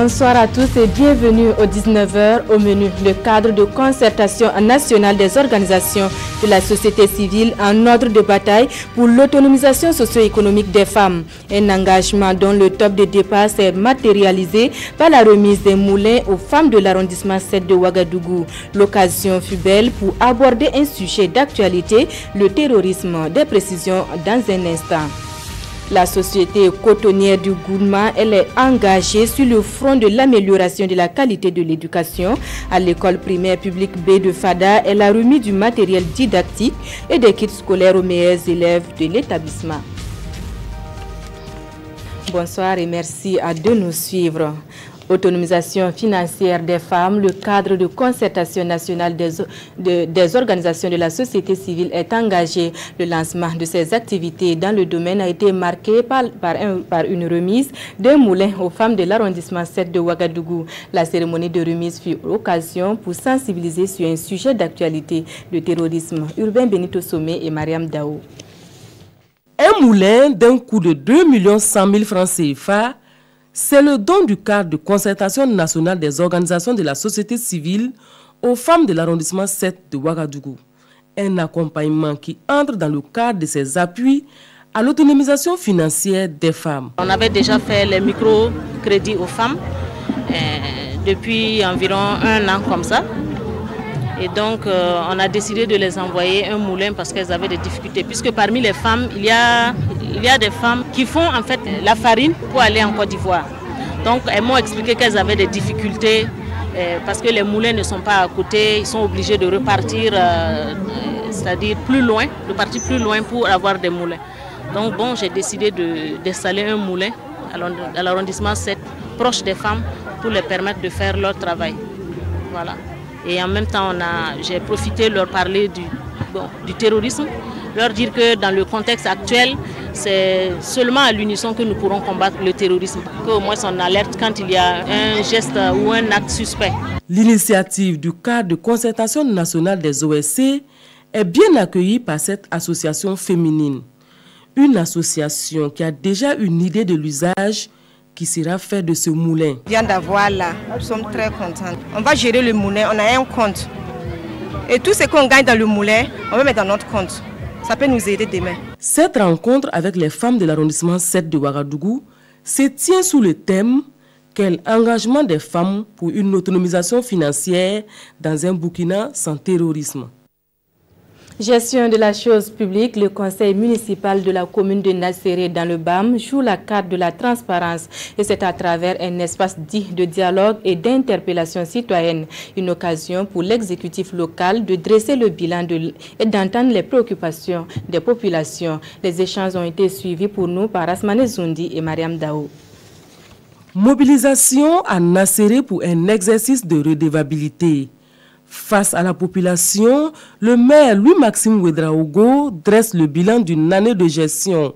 Bonsoir à tous et bienvenue au 19h au menu. Le cadre de concertation nationale des organisations de la société civile en ordre de bataille pour l'autonomisation socio-économique des femmes. Un engagement dont le top de départ s'est matérialisé par la remise des moulins aux femmes de l'arrondissement 7 de Ouagadougou. L'occasion fut belle pour aborder un sujet d'actualité, le terrorisme. Des précisions dans un instant. La société cotonnière du Gourma, elle est engagée sur le front de l'amélioration de la qualité de l'éducation. À l'école primaire publique B de Fada, elle a remis du matériel didactique et des kits scolaires aux meilleurs élèves de l'établissement. Bonsoir et merci de nous suivre. Autonomisation financière des femmes, le cadre de concertation nationale des organisations de la société civile est engagé. Le lancement de ces activités dans le domaine a été marqué par une remise d'un moulin aux femmes de l'arrondissement 7 de Ouagadougou. La cérémonie de remise fut l'occasion pour sensibiliser sur un sujet d'actualité, le terrorisme. Urbain Benito Somé et Mariam Dao. Un moulin d'un coût de 2 100 000 francs CFA, c'est le don du cadre de concertation nationale des organisations de la société civile aux femmes de l'arrondissement 7 de Ouagadougou. Un accompagnement qui entre dans le cadre de ses appuis à l'autonomisation financière des femmes. On avait déjà fait les microcrédits aux femmes depuis environ 1 an comme ça. Et donc, on a décidé de les envoyer un moulin parce qu'elles avaient des difficultés. Puisque parmi les femmes, il y a des femmes qui font en fait la farine pour aller en Côte d'Ivoire. Donc, elles m'ont expliqué qu'elles avaient des difficultés parce que les moulins ne sont pas à côté. Ils sont obligés de repartir, c'est-à-dire plus loin, de partir plus loin pour avoir des moulins. Donc, bon, j'ai décidé d'installer un moulin à l'arrondissement 7, proche des femmes, pour les permettre de faire leur travail. Voilà. Et en même temps, j'ai profité de leur parler du terrorisme, leur dire que dans le contexte actuel, c'est seulement à l'unisson que nous pourrons combattre le terrorisme. Qu'au moins on alerte quand il y a un geste ou un acte suspect. L'initiative du cadre de concertation nationale des OSC est bien accueillie par cette association féminine. Une association qui a déjà une idée de l'usage qui sera fait de ce moulin. On vient d'avoir là, nous sommes très contents. On va gérer le moulin, on a un compte. Et tout ce qu'on gagne dans le moulin, on va mettre dans notre compte. Ça peut nous aider demain. Cette rencontre avec les femmes de l'arrondissement 7 de Ouagadougou se tient sous le thème « Quel engagement des femmes pour une autonomisation financière dans un Burkina sans terrorisme ?» Gestion de la chose publique, le conseil municipal de la commune de Nasséré dans le BAM joue la carte de la transparence et c'est à travers un espace dit de dialogue et d'interpellation citoyenne. Une occasion pour l'exécutif local de dresser le bilan et d'entendre les préoccupations des populations. Les échanges ont été suivis pour nous par Asmane Zoundi et Mariam Dao. Mobilisation à Nasséré pour un exercice de redevabilité. Face à la population, le maire Louis-Maxime Ouedraogo dresse le bilan d'une année de gestion.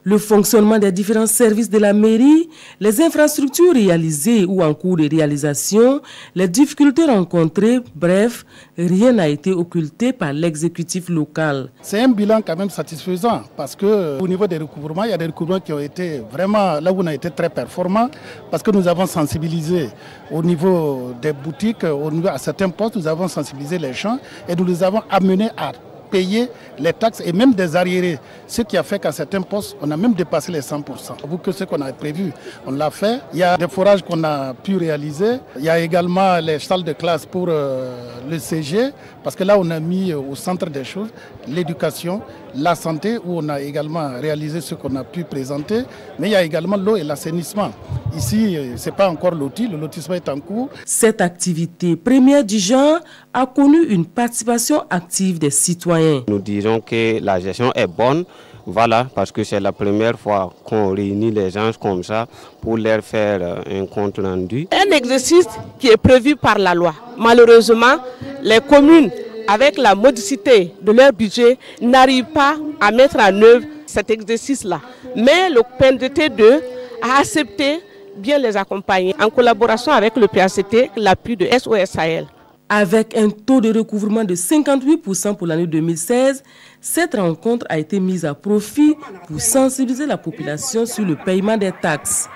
Le fonctionnement des différents services de la mairie, les infrastructures réalisées ou en cours de réalisation, les difficultés rencontrées, bref, rien n'a été occulté par l'exécutif local. C'est un bilan quand même satisfaisant parce qu'au niveau des recouvrements, il y a des recouvrements qui ont été vraiment là où on a été très performants parce que nous avons sensibilisé au niveau des boutiques, à certains postes, nous avons sensibilisé les gens et nous les avons amenés à payer les taxes et même des arriérés. Ce qui a fait qu'à certains postes, on a même dépassé les 100%. Vous que ce qu'on a prévu, on l'a fait. Il y a des forages qu'on a pu réaliser. Il y a également les salles de classe pour le CG, parce que là, on a mis au centre des choses l'éducation, la santé, où on a également réalisé ce qu'on a pu présenter. Mais il y a également l'eau et l'assainissement. Ici, ce n'est pas encore loti, le lotissement est en cours. Cette activité première du genre a connu une participation active des citoyens. Nous disons que la gestion est bonne, voilà, parce que c'est la première fois qu'on réunit les gens comme ça pour leur faire un compte rendu. Un exercice qui est prévu par la loi. Malheureusement, les communes, avec la modicité de leur budget, n'arrivent pas à mettre en œuvre cet exercice-là. Mais le PNDT2 a accepté bien les accompagner en collaboration avec le PACT, l'appui de SOS Sahel. Avec un taux de recouvrement de 58% pour l'année 2016, cette rencontre a été mise à profit pour sensibiliser la population sur le paiement des taxes.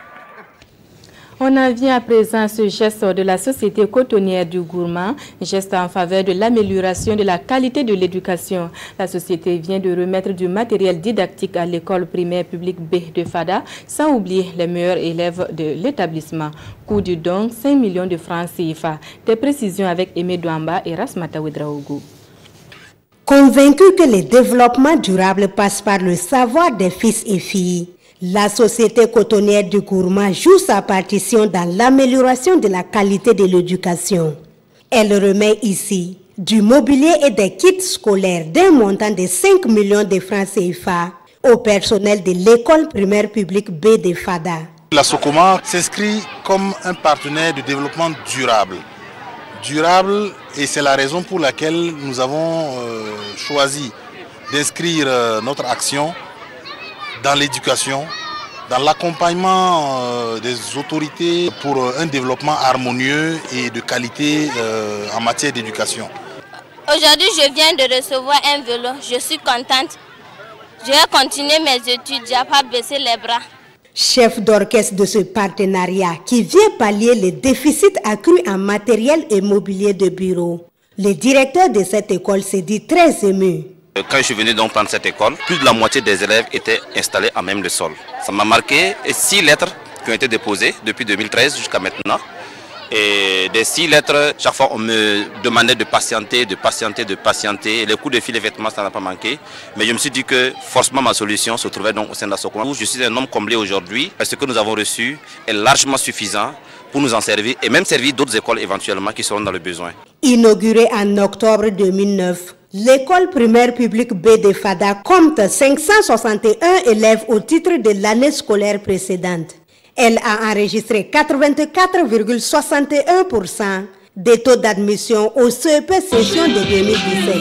On en vient à présent à ce geste de la société cotonnière du Gourma, geste en faveur de l'amélioration de la qualité de l'éducation. La société vient de remettre du matériel didactique à l'école primaire publique B de Fada, sans oublier les meilleurs élèves de l'établissement. Coût du don, 5 millions de francs CFA. Des précisions avec Aimé Douamba et Rasmata Ouedraogo. Convaincu que le développement durable passe par le savoir des fils et filles, la société cotonnière du Gourma joue sa partition dans l'amélioration de la qualité de l'éducation. Elle remet ici du mobilier et des kits scolaires d'un montant de 5 millions de francs CFA au personnel de l'école primaire publique B de Fada. La Socoma s'inscrit comme un partenaire de développement durable. Et c'est la raison pour laquelle nous avons choisi d'inscrire notre action dans l'éducation, dans l'accompagnement des autorités pour un développement harmonieux et de qualité en matière d'éducation. Aujourd'hui, je viens de recevoir un vélo. Je suis contente. Je vais continuer mes études, je ne vais pas baisser les bras. Chef d'orchestre de ce partenariat qui vient pallier les déficits accrus en matériel et mobilier de bureau. Le directeur de cette école s'est dit très ému. Quand je suis venu donc prendre cette école, plus de la moitié des élèves étaient installés à même le sol. Ça m'a marqué 6 lettres qui ont été déposées depuis 2013 jusqu'à maintenant. Et des 6 lettres, chaque fois on me demandait de patienter. Et les coûts de fil et vêtements, ça n'a pas manqué. Mais je me suis dit que forcément ma solution se trouvait donc au sein de la Socoma. Je suis un homme comblé aujourd'hui. Ce que nous avons reçu est largement suffisant pour nous en servir et même servir d'autres écoles éventuellement qui seront dans le besoin. Inaugurée en octobre 2009, l'école primaire publique B de Fada compte 561 élèves au titre de l'année scolaire précédente. Elle a enregistré 84,61% des taux d'admission au CEP session de 2017.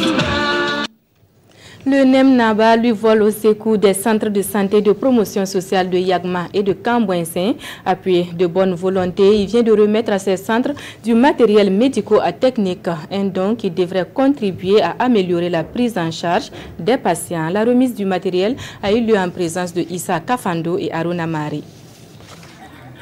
Le NEM Naba lui vole au secours des centres de santé de promotion sociale de Yagma et de Cambouensin. Appuyé de bonne volonté, il vient de remettre à ces centres du matériel médico-technique, un don qui devrait contribuer à améliorer la prise en charge des patients. La remise du matériel a eu lieu en présence de Issa Kafando et Aruna Mari.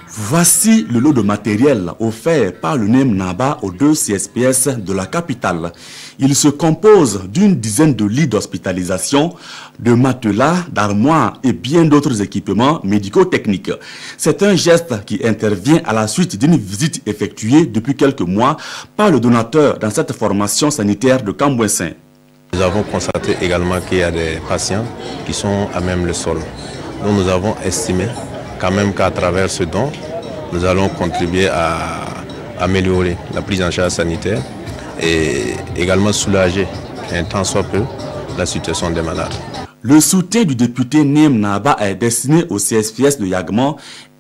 Voici le lot de matériel offert par le NEM Naba aux 2 CSPS de la capitale. Il se compose d'une dizaine de lits d'hospitalisation, de matelas, d'armoires et bien d'autres équipements médico-techniques. C'est un geste qui intervient à la suite d'une visite effectuée depuis quelques mois par le donateur dans cette formation sanitaire de Cambouensin. Nous avons constaté également qu'il y a des patients qui sont à même le sol. Donc nous avons estimé quand même qu'à travers ce don, nous allons contribuer à améliorer la prise en charge sanitaire et également soulager un tant soit peu la situation des malades. Le soutien du député NEM Naba est destiné au CSPS de Yagman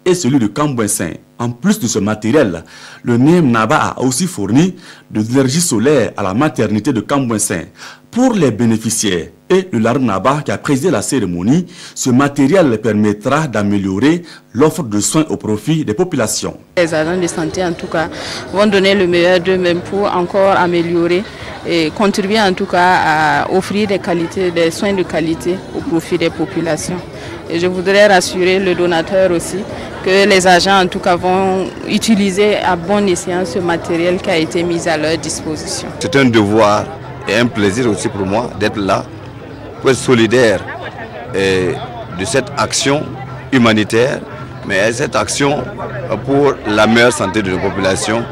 et celui de Cambouensin. En plus de ce matériel, le NEM Naba a aussi fourni de l'énergie solaire à la maternité de Cambouensin. Pour les bénéficiaires et le LAR Naba qui a présidé la cérémonie, ce matériel permettra d'améliorer l'offre de soins au profit des populations. Les agents de santé en tout cas vont donner le meilleur d'eux-mêmes pour encore améliorer et contribuer en tout cas à offrir des soins de qualité au profit des populations. Et je voudrais rassurer le donateur aussi que les agents en tout cas vont utiliser à bon escient ce matériel qui a été mis à leur disposition. C'est un devoir et un plaisir aussi pour moi d'être là pour être solidaire de cette action humanitaire, mais cette action pour la meilleure santé de nos populations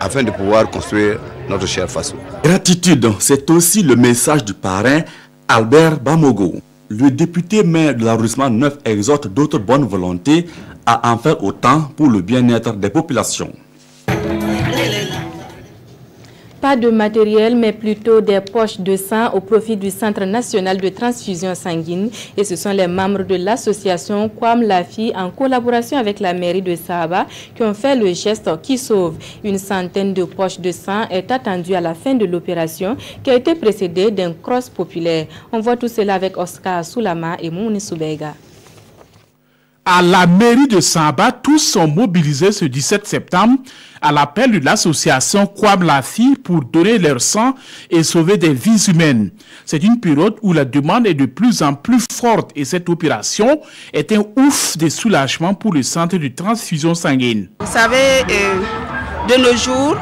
afin de pouvoir construire notre cher Faso. Gratitude, c'est aussi le message du parrain Albert Bamogo. Le député maire de l'arrondissement 9 exhorte d'autres bonnes volontés à en faire autant pour le bien-être des populations. Pas de matériel, mais plutôt des poches de sang au profit du Centre national de transfusion sanguine. Et ce sont les membres de l'association Kwam Lafi, en collaboration avec la mairie de Sahaba, qui ont fait le geste qui sauve. Une centaine de poches de sang est attendue à la fin de l'opération, qui a été précédée d'un cross populaire. On voit tout cela avec Oscar Soulama et Mouni Soubega. À la mairie de Samba, tous sont mobilisés ce 17 septembre à l'appel de l'association Kwam Lafi pour donner leur sang et sauver des vies humaines. C'est une période où la demande est de plus en plus forte et cette opération est un ouf de soulagement pour le centre de transfusion sanguine. Vous savez, de nos jours,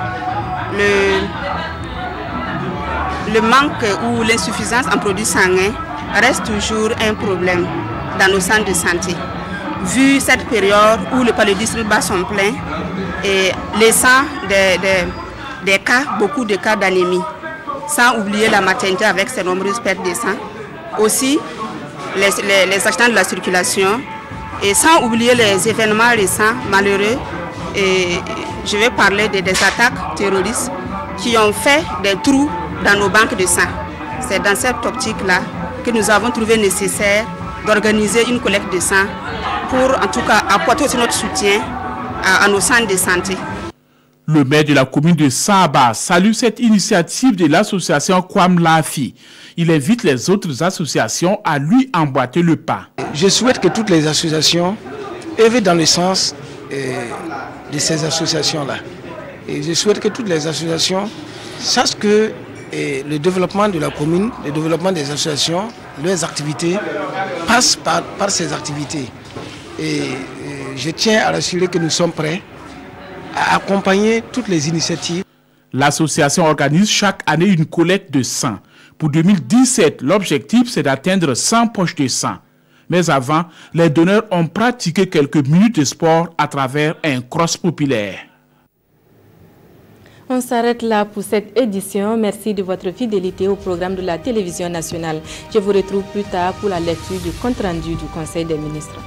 le manque ou l'insuffisance en produits sanguins reste toujours un problème dans nos centres de santé. Vu cette période où le paludisme bat son plein et laissant des cas, beaucoup de cas d'anémie, sans oublier la maternité avec ses nombreuses pertes de sang, aussi les accidents de la circulation et sans oublier les événements récents malheureux. Et je vais parler des attaques terroristes qui ont fait des trous dans nos banques de sang. C'est dans cette optique-là que nous avons trouvé nécessaire d'organiser une collecte de sang pour en tout cas apporter aussi notre soutien à nos centres de santé. Le maire de la commune de Samba salue cette initiative de l'association Kwam Lafi. Il invite les autres associations à lui emboîter le pas. Je souhaite que toutes les associations œuvrent dans le sens de ces associations-là. Et je souhaite que toutes les associations sachent que le développement de la commune, le développement des associations, leurs activités passent par ces activités. Et je tiens à rassurer que nous sommes prêts à accompagner toutes les initiatives. L'association organise chaque année une collecte de sang. Pour 2017, l'objectif c'est d'atteindre 100 poches de sang. Mais avant, les donneurs ont pratiqué quelques minutes de sport à travers un cross populaire. On s'arrête là pour cette édition. Merci de votre fidélité au programme de la télévision nationale. Je vous retrouve plus tard pour la lecture du compte-rendu du Conseil des ministres.